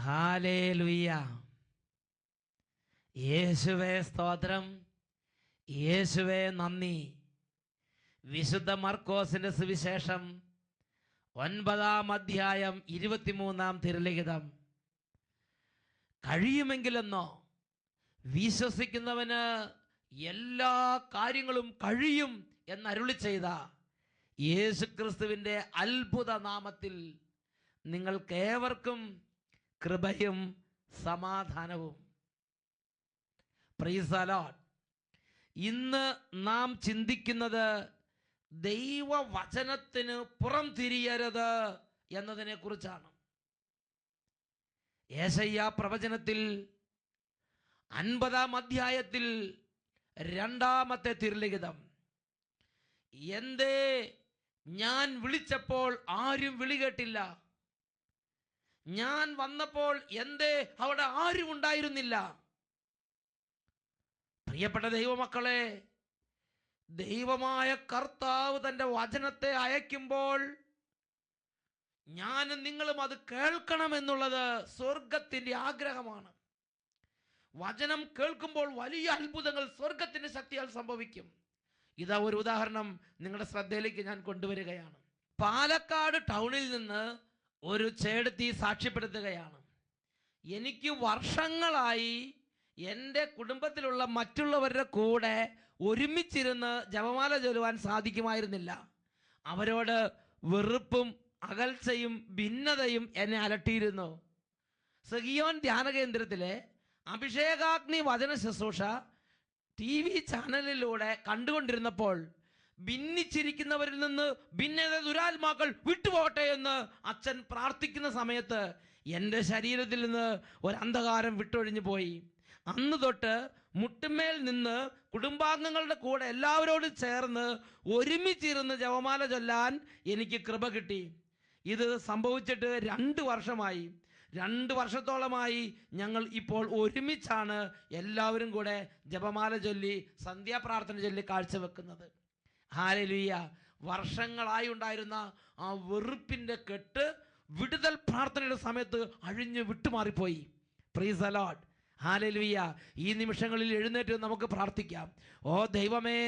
Hallelujah. യേശുവേ സ്തോത്രം, യേശുവേ നന്ദി. വിശുദ്ധ മർക്കോസിന്റെ സുവിശേഷം 9-ാം അധ്യായം 23-ാം തിരുലിഖിതം. കഴിയുമെങ്കിലെന്നോ വിശ്വസിക്കുന്നവന് എല്ലാ കാര്യങ്ങളും കഴിയും എന്നരുളി ചെയ്ത യേശുക്രിസ്തുവിൻ്റെ അത്ഭുത നാമത്തിൽ നിങ്ങൾക്കേവർക്കും കൃപയും സമാധാനവും. Price the Lord. ഇന്ന് നാം ചിന്തിക്കുന്നത് ദൈവവചനത്തിന് പുറം തിരിയരുത് എന്നതിനെ കുറിച്ചാണ്. യെശയ്യാ പ്രവചനത്തിൽ 50-ാം അധ്യായത്തിൽ 2-ാമത്തെ തിരുലിഖിതം. എന്തേ ഞാൻ വിളിച്ചപ്പോൾ ആരും വിളി കേട്ടില്ല, ഞാൻ വന്നപ്പോൾ എന്തേ അവിടെ ആരും ഉണ്ടായിരുന്നില്ല. പ്രിയപ്പെട്ട ദൈവമക്കളെ, ദൈവമായ കർത്താവ് തൻ്റെ വചനത്തെ അയക്കുമ്പോൾ ഞാനും നിങ്ങളും അത് കേൾക്കണമെന്നുള്ളത് സ്വർഗത്തിൻ്റെ ആഗ്രഹമാണ്. വചനം കേൾക്കുമ്പോൾ വലിയ അത്ഭുതങ്ങൾ സ്വർഗത്തിൻ്റെ ശക്തിയാൽ സംഭവിക്കും. ഇതാ ഒരു ഉദാഹരണം നിങ്ങളുടെ ശ്രദ്ധയിലേക്ക് ഞാൻ കൊണ്ടുവരികയാണ്. പാലക്കാട് ടൗണിൽ നിന്ന് ഒരു ചേടത്തി സാക്ഷ്യപ്പെടുത്തുകയാണ്. എനിക്ക് വർഷങ്ങളായി എൻ്റെ കുടുംബത്തിലുള്ള മറ്റുള്ളവരുടെ കൂടെ ഒരുമിച്ചിരുന്ന് ജപമാല ചൊല്ലുവാൻ സാധിക്കുമായിരുന്നില്ല. അവരോട് വെറുപ്പും അകൽച്ചയും ഭിന്നതയും എന്നെ അലട്ടിയിരുന്നു. സഗിയോൻ ധ്യാന കേന്ദ്രത്തിലെ അഭിഷേകാഗ്നി വചന ശുശ്രൂഷ TV ചാനലിലൂടെ കണ്ടുകൊണ്ടിരുന്നപ്പോൾ ഭിന്നിച്ചിരിക്കുന്നവരിൽ നിന്ന് ഭിന്നത ദുരാത്മാക്കൾ വിട്ടുപോകട്ടെ എന്ന് അച്ഛൻ പ്രാർത്ഥിക്കുന്ന സമയത്ത് എൻ്റെ ശരീരത്തിൽ നിന്ന് ഒരു അന്ധകാരം വിട്ടൊഴിഞ്ഞു പോയി. അന്ന് തൊട്ട് മുട്ടുമേൽ നിന്ന് കുടുംബാംഗങ്ങളുടെ കൂടെ എല്ലാവരോടും ചേർന്ന് ഒരുമിച്ചിരുന്ന് ജപമാല ചൊല്ലാൻ എനിക്ക് കൃപ കിട്ടി. ഇത് സംഭവിച്ചിട്ട് 2 വർഷമായി. 2 വർഷത്തോളമായി ഞങ്ങൾ ഇപ്പോൾ ഒരുമിച്ചാണ് എല്ലാവരും കൂടെ ജപമാല ചൊല്ലി സന്ധ്യാപ്രാർത്ഥന ചൊല്ലി കാഴ്ചവെക്കുന്നത്. ഹല്ലേലൂയ. വർഷങ്ങളായി ഉണ്ടായിരുന്ന ആ വെറുപ്പിൻ്റെ കെട്ട് വിടുതൽ പ്രാർത്ഥനയുടെ സമയത്ത് അഴിഞ്ഞ് വിട്ടുമാറിപ്പോയി. Praise the Lord. ഹല്ലേലൂയ. ഈ നിമിഷങ്ങളിൽ എഴുന്നേറ്റ് നമുക്ക് പ്രാർത്ഥിക്കാം. ഓ ദൈവമേ,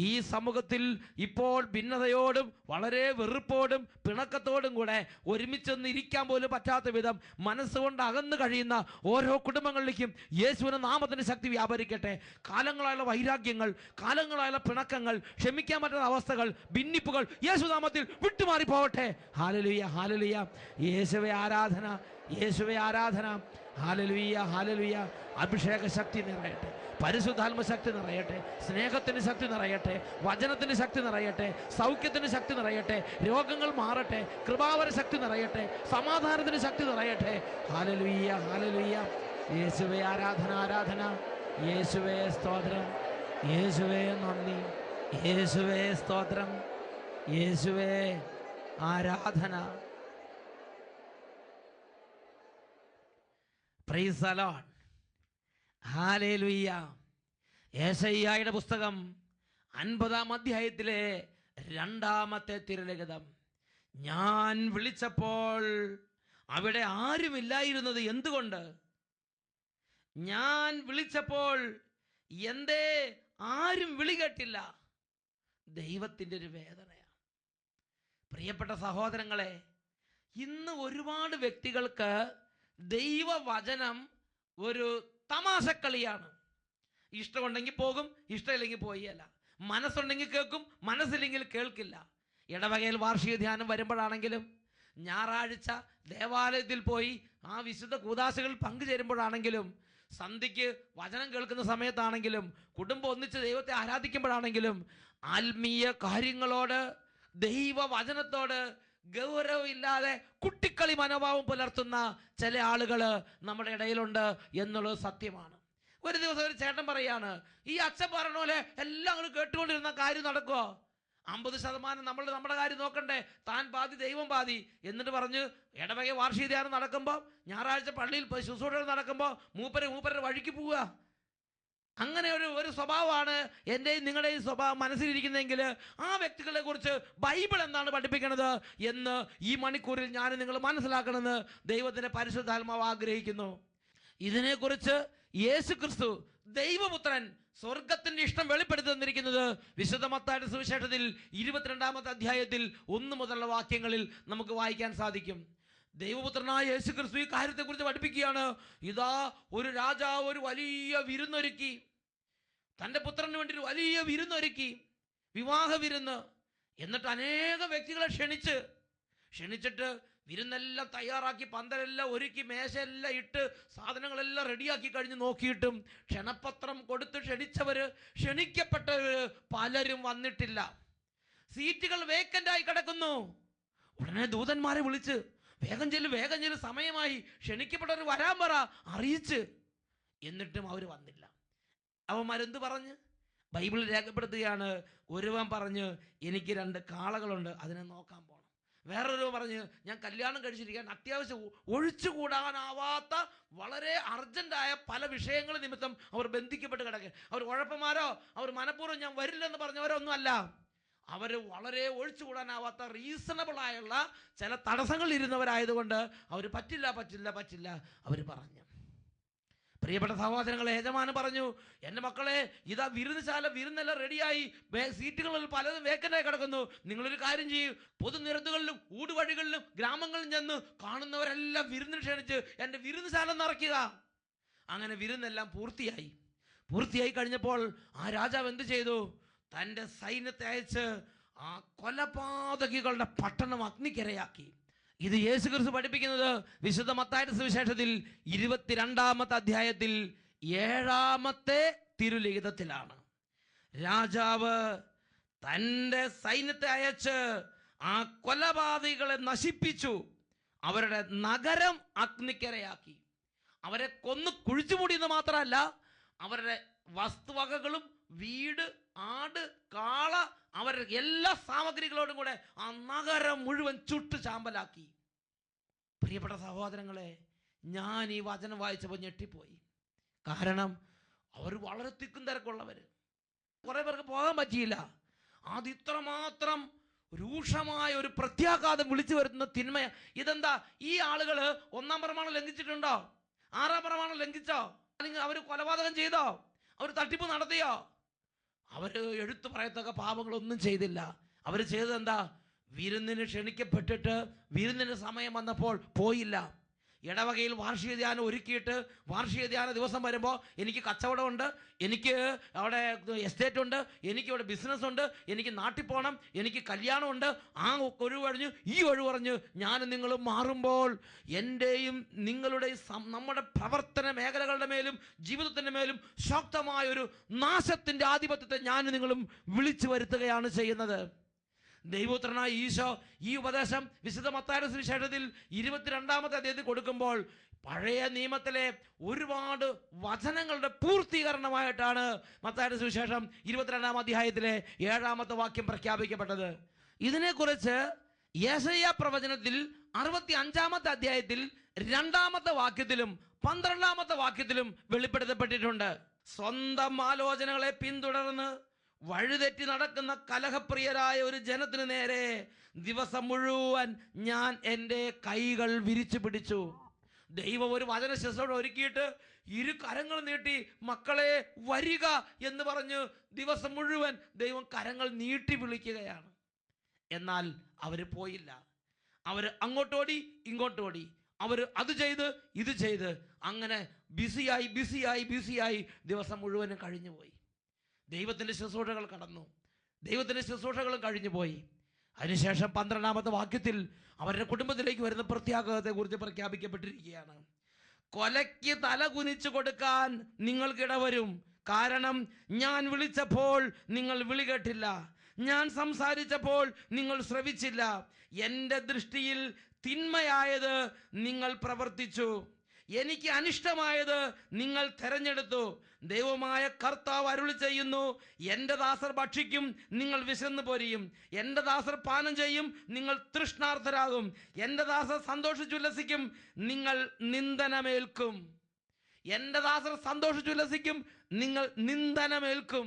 ഈ സമൂഹത്തിൽ ഇപ്പോൾ ഭിന്നതയോടും വളരെ വെറുപ്പോടും പിണക്കത്തോടും കൂടെ ഒരുമിച്ചൊന്ന് ഇരിക്കാൻ പോലും പറ്റാത്ത വിധം മനസ്സുകൊണ്ട് അകന്നു കഴിയുന്ന ഓരോ കുടുംബങ്ങളിലേക്കും യേശുവിൻ്റെ നാമത്തിൻ്റെ ശക്തി വ്യാപരിക്കട്ടെ. കാലങ്ങളായുള്ള വൈരാഗ്യങ്ങൾ, കാലങ്ങളായുള്ള പിണക്കങ്ങൾ, ക്ഷമിക്കാൻ പറ്റാത്ത അവസ്ഥകൾ, ഭിന്നിപ്പുകൾ യേശുനാമത്തിൽ വിട്ടുമാറിപ്പോവട്ടെ. Hallelujah, hallelujah. യേശുവേ ആരാധന, യേശുവേ ആരാധന. Hallelujah, hallelujah. അഭിഷേക ശക്തി നിറയട്ടെ, പരിശുദ്ധാത്മ ശക്തി നിറയട്ടെ, സ്നേഹത്തിൻ്റെ ശക്തി നിറയട്ടെ, വചനത്തിൻ്റെ ശക്തി നിറയട്ടെ, സൗഖ്യത്തിൻ്റെ ശക്തി നിറയട്ടെ, രോഗങ്ങൾ മാറട്ടെ, കൃപാവര ശക്തി നിറയട്ടെ, സമാധാനത്തിൻ്റെ ശക്തി നിറയട്ടെ. Hallelujah, hallelujah. യേശുവേ ആരാധന, ആരാധന. യേശുവേ സ്തോത്രം, യേശുവേ നന്ദി, യേശുവേ സ്തോത്രം, യേശുവേ ആരാധന. Price the Lord. ഹല്ലേലൂയ. യെശയ്യായുടെ പുസ്തകം 50-ാം അധ്യായത്തിലെ 2-ാമത്തെ തിരുലിഖിതം. ഞാൻ വിളിച്ചപ്പോൾ അവിടെ ആരുമില്ലായിരുന്നത് എന്തുകൊണ്ട്? ഞാൻ വിളിച്ചപ്പോൾ എന്തേ ആരും വിളി കേട്ടില്ല? ദൈവത്തിൻ്റെ ഒരു വേദനയാണ്. പ്രിയപ്പെട്ട സഹോദരങ്ങളെ, ഇന്ന് ഒരുപാട് വ്യക്തികൾക്ക് ദൈവവചനം ഒരു തമാശക്കളിയാണ്. ഇഷ്ടമുണ്ടെങ്കിൽ പോകും, ഇഷ്ടമില്ലെങ്കിൽ പോയല്ല. മനസ്സുണ്ടെങ്കിൽ കേൾക്കും, മനസ്സില്ലെങ്കിൽ കേൾക്കില്ല. ഇടവകയിൽ വാർഷിക ധ്യാനം വരുമ്പോഴാണെങ്കിലും, ഞായറാഴ്ച ദേവാലയത്തിൽ പോയി ആ വിശുദ്ധ കൂദാശകൾ പങ്കുചേരുമ്പോഴാണെങ്കിലും, സന്ധ്യയ്ക്ക് വചനം കേൾക്കുന്ന സമയത്താണെങ്കിലും, കുടുംബം ഒന്നിച്ച് ദൈവത്തെ ആരാധിക്കുമ്പോഴാണെങ്കിലും, ആത്മീയ കാര്യങ്ങളോട്, ദൈവവചനത്തോട് ഗൗരവമില്ലാതെ കുട്ടിക്കളി മനോഭാവം പുലർത്തുന്ന ചില ആളുകൾ നമ്മുടെ ഇടയിലുണ്ട് എന്നുള്ളത് സത്യമാണ്. ഒരു ദിവസം ഒരു ചേട്ടൻ പറയാണ്, ഈ അച്ഛൻ പറഞ്ഞ പോലെ എല്ലാം അങ്ങോട്ട് കേട്ടുകൊണ്ടിരുന്ന കാര്യം നടക്കുമോ? 50% നമ്മൾ നമ്മുടെ കാര്യം നോക്കണ്ടേ, താൻ പാതി ദൈവം പാതി എന്നിട്ട് പറഞ്ഞ് ഇടവക വാർഷിക ധ്യാനം നടക്കുമ്പോൾ, ഞായറാഴ്ച പള്ളിയിൽ ശുശ്രൂഷകൾ നടക്കുമ്പോൾ മൂപ്പരുടെ വഴിക്ക് പോവുക. അങ്ങനെ ഒരു സ്വഭാവമാണ് എൻ്റെയും നിങ്ങളുടെയും സ്വഭാവം മനസ്സിലിരിക്കുന്നതെങ്കിൽ ആ വ്യക്തികളെ കുറിച്ച് ബൈബിൾ എന്താണ് പഠിപ്പിക്കുന്നത് എന്ന് ഈ മണിക്കൂറിൽ ഞാൻ നിങ്ങൾ മനസ്സിലാക്കണമെന്ന് ദൈവത്തിൻ്റെ പരിശുദ്ധാത്മാവ് ആഗ്രഹിക്കുന്നു. ഇതിനെക്കുറിച്ച് യേശുക്രിസ്തു ദൈവപുത്രൻ സ്വർഗത്തിന്റെ ഇഷ്ടം വെളിപ്പെടുത്തി തന്നിരിക്കുന്നത് വിശുദ്ധ മത്തായിയുടെ സുവിശേഷത്തിൽ 22-ാമത്തെ അധ്യായത്തിൽ 1 മുതലുള്ള വാക്യങ്ങളിൽ നമുക്ക് വായിക്കാൻ സാധിക്കും. ദൈവപുത്രനായ യേശുക്രിസ്തു ഈ കാര്യത്തെക്കുറിച്ച് പഠിപ്പിക്കുകയാണ്. ഇതാ ഒരു രാജാവ് ഒരു വലിയ വിരുന്നൊരുക്കി, തൻ്റെ പുത്രന് വേണ്ടി ഒരു വലിയ വിരുന്നൊരുക്കി, വിവാഹ വിരുന്ന്. എന്നിട്ട് അനേകം വ്യക്തികളെ ക്ഷണിച്ചിട്ട് വിരുന്നെല്ലാം തയ്യാറാക്കി, പന്തലെല്ലാം ഒരുക്കി, മേശയെല്ലാം ഇട്ട്, സാധനങ്ങളെല്ലാം റെഡിയാക്കി കഴിഞ്ഞ് നോക്കിയിട്ടും ക്ഷണപത്രം കൊടുത്ത് ക്ഷണിക്കപ്പെട്ടവർ പലരും വന്നിട്ടില്ല. സീറ്റുകൾ വേക്കൻ്റായി കിടക്കുന്നു. ഉടനെ ദൂതന്മാരെ വിളിച്ച് വേഗം ചെല്ല്, സമയമായി, ക്ഷണിക്കപ്പെട്ടവർ വരാൻ പറ, അറിയിച്ച്. എന്നിട്ടും അവർ വന്നില്ല. അവന്മാരെന്ത് പറഞ്ഞ് ബൈബിൾ രേഖപ്പെടുത്തുകയാണ്. ഒരുവൻ പറഞ്ഞ് എനിക്ക് 2 കാളകളുണ്ട്, അതിനെ നോക്കാൻ പോകണം. വേറൊരു പറഞ്ഞ് ഞാൻ കല്യാണം കഴിച്ചിരിക്കാൻ അത്യാവശ്യം ഒഴിച്ചുകൂടാനാവാത്ത വളരെ അർജൻറ്റായ പല വിഷയങ്ങൾ നിമിത്തം അവർ ബന്ധിക്കപ്പെട്ട് കിടക്കുക. അവർ ഉഴപ്പന്മാരോ അവർ മനഃപൂർവ്വം ഞാൻ വരില്ലെന്ന് പറഞ്ഞവരോ ഒന്നും അല്ല. അവർ വളരെ ഒഴിച്ചുകൂടാനാവാത്ത റീസണബിൾ ആയുള്ള ചില തടസ്സങ്ങൾ ഇരുന്നവരായതുകൊണ്ട് അവർ പറ്റില്ല അവർ പറഞ്ഞു. പ്രിയപ്പെട്ട സഹോദരങ്ങളെ, യജമാനൻ പറഞ്ഞു, എൻ്റെ മക്കളെ, ഇതാ വിരുന്നെല്ലാം റെഡിയായി, സീറ്റുകളിൽ പലതും വേക്കൻ്റായി കിടക്കുന്നു. നിങ്ങളൊരു കാര്യം ചെയ്യും, പൊതുനിരത്തുകളിലും ഊടുവഴികളിലും ഗ്രാമങ്ങളിലും ചെന്ന് കാണുന്നവരെല്ലാം വിരുന്നിന് ക്ഷണിച്ച് എൻ്റെ വിരുന്നുശാല നിറയ്ക്കുക. അങ്ങനെ വിരുന്നെല്ലാം പൂർത്തിയായി കഴിഞ്ഞപ്പോൾ ആ രാജാവ് എന്ത് ചെയ്തു? തൻ്റെ സൈന്യത്തെ അയച്ച് ആ കൊലപാതകികളുടെ പട്ടണം അഗ്നിക്കിരയാക്കി. ഇത് യേശുക്രിസ്തു പഠിപ്പിക്കുന്നത് വിശുദ്ധ മത്തായിയുടെ സുവിശേഷത്തിൽ 22-ാമത്തെ അധ്യായത്തിൽ 7-ാമത്തെ തിരുലിഖിതത്തിലാണ്. രാജാവ് തൻ്റെ സൈന്യത്തെ അയച്ച് ആ കൊലപാതകികളെ നശിപ്പിച്ചു. അവരുടെ നഗരം അഗ്നിക്കിരയാക്കി. അവരെ കൊന്ന് കുഴിച്ചുമൂടിയെന്ന് മാത്രമല്ല, അവരുടെ വസ്തുവകകളും വീട്, ആട്, കാള, അവരുടെ എല്ലാ സാമഗ്രികളോടും കൂടെ ആ നഗരം മുഴുവൻ ചുട്ട് ചാമ്പലാക്കി. പ്രിയപ്പെട്ട സഹോദരങ്ങളെ, ഞാൻ ഈ വചനം വായിച്ചപ്പോൾ ഞെട്ടിപ്പോയി. കാരണം അവർ വളരെ തിക്കും തിരക്കുള്ളവർ. കുറേ പേർക്ക് പോകാൻ പറ്റിയില്ല. അത് ഇത്രമാത്രം രൂക്ഷമായ ഒരു പ്രത്യാഘാതം വിളിച്ചു വരുത്തുന്ന തിന്മ. ഇതെന്താ? ഈ ആളുകൾ 1-ാം പ്രമാണം ലംഘിച്ചിട്ടുണ്ടോ? 6-ാം പ്രമാണം ലംഘിച്ചോ? അല്ലെങ്കിൽ അവർ കൊലപാതകം ചെയ്തോ? അവർ തട്ടിപ്പ് നടത്തിയോ? അവർ എടുത്തു പറയത്തക്ക പാപങ്ങളൊന്നും ചെയ്തില്ല. അവർ ചെയ്തതെന്താ? വിരുന്നിന് ക്ഷണിക്കപ്പെട്ടിട്ട് വിരുന്നിന് സമയം വന്നപ്പോൾ പോയില്ല. ഇടവകയിൽ വാർഷിക ധ്യാനം ഒരുക്കിയിട്ട് വാർഷിക ധ്യാന ദിവസം വരുമ്പോൾ എനിക്ക് കച്ചവടമുണ്ട്, എനിക്ക് അവിടെ എസ്റ്റേറ്റ് ഉണ്ട്, എനിക്കിവിടെ ബിസിനസ് ഉണ്ട്, എനിക്ക് നാട്ടിൽ പോകണം, എനിക്ക് കല്യാണമുണ്ട്, ആ ഒഴിവ് കഴിഞ്ഞ് ഈ ഒഴിവ് പറഞ്ഞ് ഞാനും നിങ്ങളും മാറുമ്പോൾ എൻ്റെയും നിങ്ങളുടെയും നമ്മുടെ പ്രവർത്തന മേഖലകളുടെ മേലും ജീവിതത്തിൻ്റെ മേലും ശക്തമായൊരു നാശത്തിൻ്റെ ആധിപത്യത്തെ ഞാനും നിങ്ങളും വിളിച്ചു വരുത്തുകയാണ് ചെയ്യുന്നത്. ദൈവപുത്രനായ ഈശോ ഈ ഉപദേശം വിശുദ്ധ മത്തായിയുടെ സുവിശേഷത്തിൽ 22-ാമത്തെ അധ്യായത്തിൽ കൊടുക്കുമ്പോൾ പഴയ നിയമത്തിലെ ഒരുപാട് വചനങ്ങളുടെ പൂർത്തീകരണമായിട്ടാണ് മത്തായിയുടെ സുവിശേഷം 22-ാം അധ്യായത്തിലെ 7-ാമത്തെ വാക്യം പ്രഖ്യാപിക്കപ്പെട്ടത്. ഇതിനെക്കുറിച്ച് യെശയ്യാ പ്രവചനത്തിൽ 65-ാമത്തെ അധ്യായത്തിൽ 2-ാമത്തെ വാക്യത്തിലും 12-ാമത്തെ വാക്യത്തിലും വെളിപ്പെടുത്തപ്പെട്ടിട്ടുണ്ട്. സ്വന്തം ആലോചനകളെ പിന്തുടർന്ന് വഴിതെറ്റി നടക്കുന്ന കലഹപ്രിയരായ ഒരു ജനത്തിന് നേരെ ദിവസം മുഴുവൻ ഞാൻ എൻ്റെ കൈകൾ വിരിച്ചു പിടിച്ചു. ദൈവം ഒരു വചന ശുശ്രൂഷ ഒരുക്കിയിട്ട് 2 കരങ്ങൾ നീട്ടി മക്കളെ വരിക എന്ന് പറഞ്ഞ് ദിവസം മുഴുവൻ ദൈവം കരങ്ങൾ നീട്ടി വിളിക്കുകയാണ്. എന്നാൽ അവർ പോയില്ല. അവർ അങ്ങോട്ടോടി ഇങ്ങോട്ടോടി, അവർ അത് ചെയ്ത് ഇത് ചെയ്ത് അങ്ങനെ ബിസിയായി ദിവസം മുഴുവനും കഴിഞ്ഞുപോയി. ദൈവത്തിൻ്റെ ശുശ്രൂഷകൾ കഴിഞ്ഞുപോയി. അതിനുശേഷം 12-ാമത്തെ വാക്യത്തിൽ അവരുടെ കുടുംബത്തിലേക്ക് വരുന്ന പ്രത്യാഘാതത്തെക്കുറിച്ച് പ്രഖ്യാപിക്കപ്പെട്ടിരിക്കുകയാണ്. കൊലയ്ക്ക് തല കുനിച്ചു കൊടുക്കാൻ നിങ്ങൾക്കിടവരും. കാരണം ഞാൻ വിളിച്ചപ്പോൾ നിങ്ങൾ വിളി കേട്ടില്ല, ഞാൻ സംസാരിച്ചപ്പോൾ നിങ്ങൾ ശ്രവിച്ചില്ല, എൻ്റെ ദൃഷ്ടിയിൽ തിന്മയായത് നിങ്ങൾ പ്രവർത്തിച്ചു, എനിക്ക് അനിഷ്ടമായത് നിങ്ങൾ തെരഞ്ഞെടുത്തു. ദൈവമായ കർത്താവ് അരുളി ചെയ്യുന്നു, എൻ്റെ ദാസർ ഭക്ഷിക്കും, നിങ്ങൾ വിശന്നു പൊരിയും, എൻ്റെ ദാസർ പാനം ചെയ്യും, നിങ്ങൾ തൃഷ്ണാർത്ഥരാകും, എൻ്റെ ദാസർ സന്തോഷിച്ചുല്ലസിക്കും, നിങ്ങൾ നിന്ദനമേൽക്കും. എൻ്റെ ദാസർ സന്തോഷിച്ചുല്ലസിക്കും, നിങ്ങൾ നിന്ദനമേൽക്കും.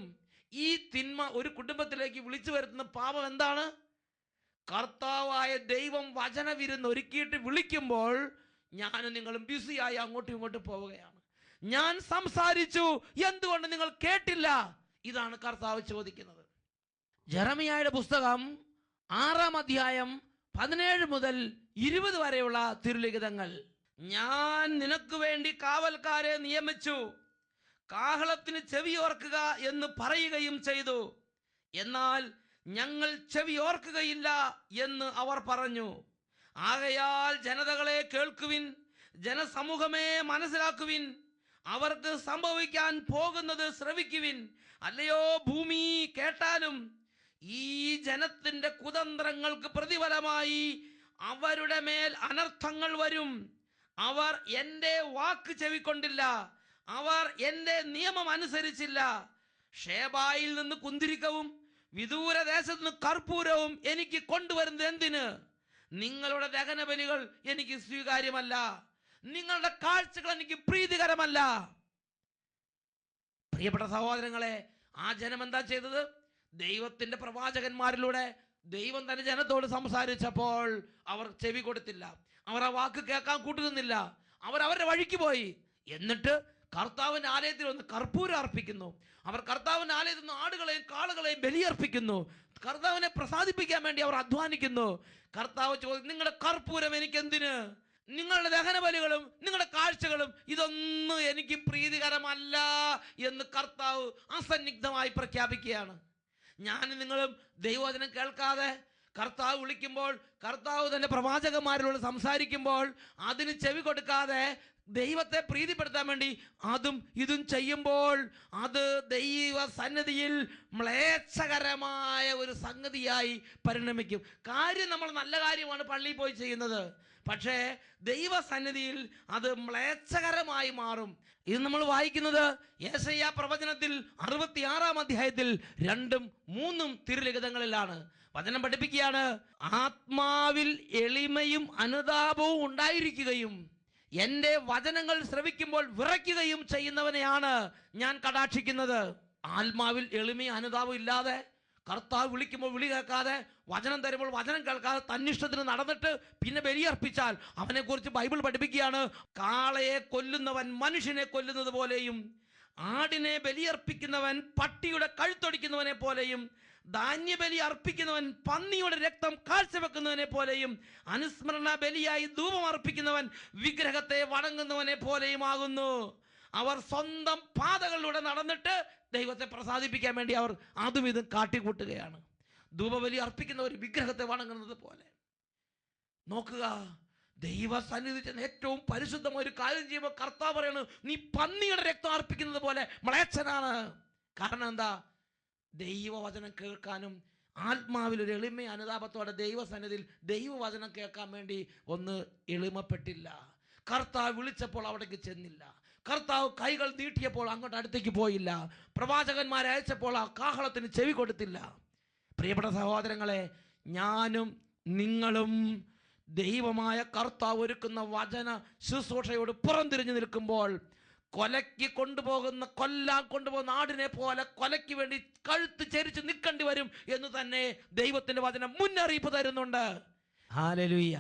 ഈ തിന്മ ഒരു കുടുംബത്തിലേക്ക് വിളിച്ചു വരുത്തുന്ന പാപം എന്താണ്? കർത്താവായ ദൈവം വചനവിരുന്ന് ഒരുക്കിയിട്ട് വിളിക്കുമ്പോൾ ഞാനും നിങ്ങളും ബിസിയായി അങ്ങോട്ടും ഇങ്ങോട്ടും പോവുകയാണ്. ഞാൻ സംസാരിച്ചു, എന്തുകൊണ്ട് നിങ്ങൾ കേട്ടില്ല? ഇതാണ് കർത്താവ് ചോദിക്കുന്നത്. ജെറമിയായുടെ പുസ്തകം 6-ാം അധ്യായം 17 മുതൽ 20 വരെയുള്ള തിരുലിഖിതങ്ങൾ. ഞാൻ നിനക്ക് വേണ്ടി കാവൽക്കാരെ നിയമിച്ചു, കാഹളത്തിന് ചെവിയോർക്കുക എന്ന് പറയുകയും ചെയ്തു. എന്നാൽ ഞങ്ങൾ ചെവിയോർക്കുകയില്ല എന്ന് അവർ പറഞ്ഞു. ആകയാൽ ജനതകളെ കേൾക്കുവിൻ, ജനസമൂഹമേ മനസ്സിലാക്കുവിൻ, അവർക്ക് സംഭവിക്കാൻ പോകുന്നത് ശ്രവിക്കുവിൻ. അല്ലയോ ഭൂമി, കേട്ടാലും ഈ ജനത്തിന്റെ കുതന്ത്രങ്ങൾക്ക് പ്രതിഫലമായി അവരുടെ മേൽ അനർത്ഥങ്ങൾ വരും. അവർ എൻ്റെ വാക്ക് ചെവിക്കൊണ്ടില്ല, അവർ എൻ്റെ നിയമം അനുസരിച്ചില്ല. ഷേബായിൽ നിന്ന് കുന്തിരിക്കവും വിദൂരദേശത്ത് നിന്ന് കർപ്പൂരവും എനിക്ക് കൊണ്ടുവരുന്നത് എന്തിന്? നിങ്ങളുടെ ദഹനബലികൾ എനിക്ക് സ്വീകാര്യമല്ല, നിങ്ങളുടെ കാഴ്ചകൾ എനിക്ക് പ്രീതികരമല്ല. പ്രിയപ്പെട്ട സഹോദരങ്ങളെ, ആ ജനം എന്താ ചെയ്തത്? ദൈവത്തിന്റെ പ്രവാചകന്മാരിലൂടെ ദൈവം തന്റെ ജനത്തോട് സംസാരിച്ചപ്പോൾ അവർ ചെവി കൊടുത്തില്ല, അവർ ആ വാക്ക് കേൾക്കാൻ കൂട്ടുനിന്നില്ല, അവർ അവരുടെ വഴിക്ക് പോയി. എന്നിട്ട് കർത്താവിന്റെ ആലയത്തിൽ വന്ന് കർപ്പൂരം അർപ്പിക്കുന്നു. അവർ കർത്താവിന്റെ ആലയത്തിൽ നിന്ന് ആടുകളെയും കാളുകളെയും ബലിയർപ്പിക്കുന്നു. കർത്താവിനെ പ്രസാദിപ്പിക്കാൻ വേണ്ടി അവർ അധ്വാനിക്കുന്നു. കർത്താവ് ചോദിച്ചു, നിങ്ങളുടെ കർപ്പൂരം എനിക്ക് എന്തിന്? നിങ്ങളുടെ ദഹനബലികളും നിങ്ങളുടെ കാഴ്ചകളും ഇതൊന്നും എനിക്ക് പ്രീതികരമല്ല എന്ന് കർത്താവ് അസന്നിഗ്ധമായി പ്രഖ്യാപിക്കുകയാണ്. ഞാൻ നിങ്ങളും ദൈവവചനം കേൾക്കാതെ കർത്താവ് വിളിക്കുമ്പോൾ, കർത്താവ് തന്റെ പ്രവാചകന്മാരിലൂടെ സംസാരിക്കുമ്പോൾ അതിന് ചെവി കൊടുക്കാതെ ദൈവത്തെ പ്രീതിപ്പെടുത്താൻ വേണ്ടി അതും ഇതും ചെയ്യുമ്പോൾ അത് ദൈവ സന്നിധിയിൽ മ്ലേച്ഛകരമായ ഒരു സംഗതിയായി പരിണമിക്കും. കാര്യം നമ്മൾ നല്ല കാര്യമാണ് പള്ളിയിൽ പോയി ചെയ്യുന്നത്, പക്ഷേ ദൈവസന്നിധിയിൽ അത് മ്ലേച്ഛകരമായി മാറും. ഇത് നമ്മൾ വായിക്കുന്നത് യെശയ്യാ പ്രവചനത്തിൽ 66-ാം അധ്യായത്തിൽ 2ഉം 3ഉം തിരുലിഖിതങ്ങളിലാണ്. വചനം പഠിപ്പിക്കുകയാണ്, ആത്മാവിൽ എളിമയും അനുതാപവും ഉണ്ടായിരിക്കുകയും എൻ്റെ വചനങ്ങൾ ശ്രവിക്കുമ്പോൾ വിറയ്ക്കുകയും ചെയ്യുന്നവനെയാണ് ഞാൻ കടാക്ഷിക്കുന്നത്. ആത്മാവിൽ എളിമയും അനുതാപവും ഇല്ലാതെ, കർത്താവ് വിളിക്കുമ്പോൾ വിളി കേൾക്കാതെ, വചനം തരുമ്പോൾ വചനം കേൾക്കാതെ തന്നിഷ്ടത്തിന് നടന്നിട്ട് പിന്നെ ബലിയർപ്പിച്ചാൽ അവനെക്കുറിച്ച് ബൈബിൾ പഠിപ്പിക്കുകയാണ്, കാളയെ കൊല്ലുന്നവൻ മനുഷ്യനെ കൊല്ലുന്നത് പോലെയും, ആടിനെ ബലിയർപ്പിക്കുന്നവൻ പട്ടിയുടെ കഴുത്തൊടിക്കുന്നവനെ പോലെയും, ധാന്യബലി അർപ്പിക്കുന്നവൻ പന്നിയുടെ രക്തം കാഴ്ചവെക്കുന്നവനെ പോലെയും, അനുസ്മരണ ബലിയായി ധൂപം അർപ്പിക്കുന്നവൻ വിഗ്രഹത്തെ വണങ്ങുന്നവനെ പോലെയുമാകുന്നു. അവർ സ്വന്തം പാതകളിലൂടെ നടന്നിട്ട് ദൈവത്തെ പ്രസാദിപ്പിക്കാൻ വേണ്ടി അവർ അതും ഇതും കാട്ടിക്കൂട്ടുകയാണ്. ധൂപബലി അർപ്പിക്കുന്ന ഒരു വിഗ്രഹത്തെ വണങ്ങുന്നത് പോലെ. നോക്കുക, ദൈവസന്നിധി ചെന്ന് ഏറ്റവും പരിശുദ്ധമായ ഒരു കാര്യം ചെയ്യുമ്പോൾ കർത്താവ് പറയാണ്, നീ പന്നിയുടെ രക്തം അർപ്പിക്കുന്നത് പോലെ മ്ലേച്ഛനാണ്. കാരണം എന്താ? ദൈവവചനം കേൾക്കാനും ആത്മാവിലൊരു എളിമ അനുതാപത്തോടെ ദൈവസന്നിധിയിൽ ദൈവവചനം കേൾക്കാൻ വേണ്ടി ഒന്ന് എളിമപ്പെട്ടില്ല. കർത്താവ് വിളിച്ചപ്പോൾ അവിടേക്ക് ചെന്നില്ല. കർത്താവ് കൈകൾ നീട്ടിയപ്പോൾ അങ്ങോട്ട് അടുത്തേക്ക് പോയില്ല. പ്രവാചകന്മാരെ അയച്ചപ്പോൾ ആ കാഹളത്തിന് ചെവി കൊടുത്തില്ല. പ്രിയപ്പെട്ട സഹോദരങ്ങളെ, ഞാനും നിങ്ങളും ദൈവമായ കർത്താവ് ഒരുക്കുന്ന വചന ശുശ്രൂഷയോട് പുറംതിരിഞ്ഞു നിൽക്കുമ്പോൾ കൊലയ്ക്ക് കൊല്ലാൻ കൊണ്ടുപോകുന്ന ആടിനെ പോലെ കൊലയ്ക്ക് വേണ്ടി കഴുത്ത് ചരിച്ച് നിൽക്കേണ്ടി വരും എന്ന് തന്നെ ദൈവത്തിന്റെ വചനം മുന്നറിയിപ്പ് തരുന്നുണ്ട്. ഹല്ലേലൂയ.